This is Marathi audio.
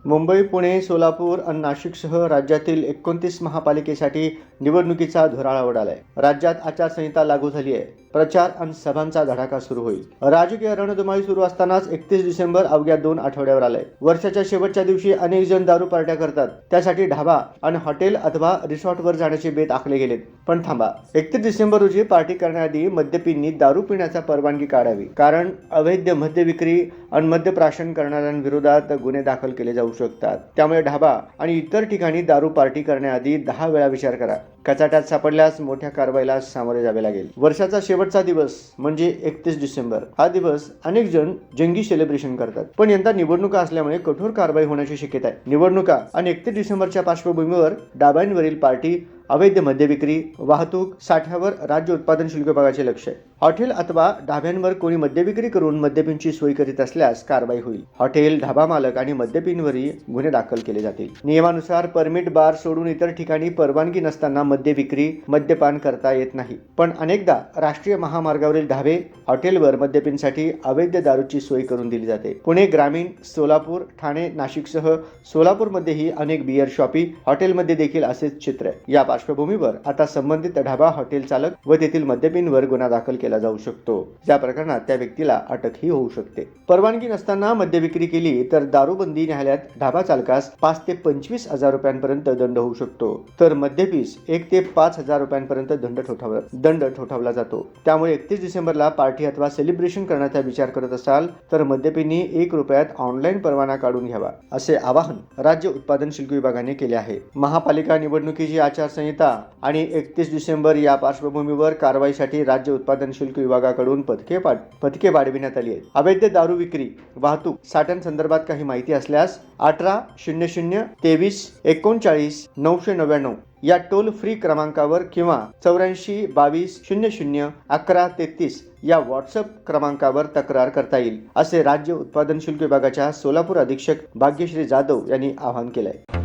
मुंबई, पुणे, सोलापूर आणि नाशिकसह राज्यातील 29 महापालिकेसाठी निवडणुकीचा धुराळा उडालाय. राज्यात आचारसंहिता लागू झाली आहे. प्रचार आणि सभांचा धडाका सुरू होईल. राजकीय रणधुमाळी सुरू असतानाच 31 डिसेंबर अवघ्या 2 आठवड्यावर आलाय. वर्षाच्या शेवटच्या दिवशी अनेक जण दारू पार्ट्या करतात. त्यासाठी ढाबा आणि हॉटेल अथवा रिसॉर्टवर जाण्याचे बेत आखले गेलेत. पण थांबा, 31 डिसेंबर रोजी पार्टी करण्याआधी मद्यपींनी दारू पिण्याचा परवानगी काढावी. कारण अवैध मद्य विक्री आणि मद्यप्राशन करणाऱ्यांविरोधात गुन्हे दाखल केले जाऊ शकतात. त्यामुळे ढाबा आणि इतर ठिकाणी दारू पार्टी करण्याआधी 10 वेळा विचार करा. कचाट्यात सापडल्यास मोठ्या कारवाईला सामोरे जावे लागेल. वर्षाचा शेवटचा दिवस म्हणजे 31 डिसेंबर हा दिवस अनेक जण जंगी सेलिब्रेशन करतात. पण यंदा निवडणुका असल्यामुळे कठोर कारवाई होण्याची शक्यता आहे. निवडणुका आणि 31 डिसेंबरच्या पार्श्वभूमीवर डाब्यांवरील पार्टी, अवैध मद्य विक्री, वाहतूक, साठ्यावर राज्य उत्पादन शुल्क विभागाचे लक्ष आहे. हॉटेल अथवा ढाब्यांवर कोणी मद्य विक्री करून मद्यपींची सोय करीत असल्यास कारवाई होईल. हॉटेल, ढाबा मालक आणि मद्यपींवरही गुन्हे दाखल केले जातील. नियमानुसार परमिट बार सोडून इतर ठिकाणी परवानगी नसताना मद्य विक्री, मद्यपान करता येत नाही. पण अनेकदा राष्ट्रीय महामार्गावरील ढाबे, हॉटेलवर मद्यपींसाठी अवैध दारूची सोय करून दिली जाते. पुणे ग्रामीण, सोलापूर, ठाणे, नाशिकसह सोलापूरमध्येही अनेक बिअर शॉपी, हॉटेलमध्ये देखील असेच चित्र आहे. या पार्श्वभूमीवर आता संबंधित ढाबा, हॉटेल चालक व तेथील मद्यपींवर गुन्हा दाखल केला जाऊ शकतो. या प्रकरणात त्या व्यक्तीला अटकही होऊ शकते. परवानगी नसताना मद्य विक्री केली तर दारूबंदी न्यायालयात ढाबा चालकास 5 ते 25,000 रुपयांपर्यंत दंड होऊ शकतो. तर मद्यपीस 1 ते 5,000 रुपयांपर्यंत दंड ठोठावला जातो. त्यामुळे 31 डिसेंबरला पार्टी अथवा सेलिब्रेशन करण्याचा विचार करत असाल तर मद्यपींनी 1 रुपयात ऑनलाईन परवाना काढून घ्यावा, असे आवाहन राज्य उत्पादन शुल्क विभागाने केले आहे. महापालिका निवडणुकीची आचारसंहिता आणि 31 डिसेंबर या पार्श्वभूमीवर कारवाईसाठी राज्य उत्पादन शुल्क विभागाकडून पथके वाढविण्यात आली आहेत. अवैध दारू विक्री, वाहतूक, साठ्यांसंदर्भात काही माहिती असल्यास 1800 23 39 999 या टोल फ्री क्रमांकावर किंवा 84 22 00 11 33 या व्हॉट्सअप क्रमांकावर तक्रार करता येईल, असे राज्य उत्पादन शुल्क विभागाच्या सोलापूर अधीक्षक भाग्यश्री जाधव यांनी आवाहन केले आहे.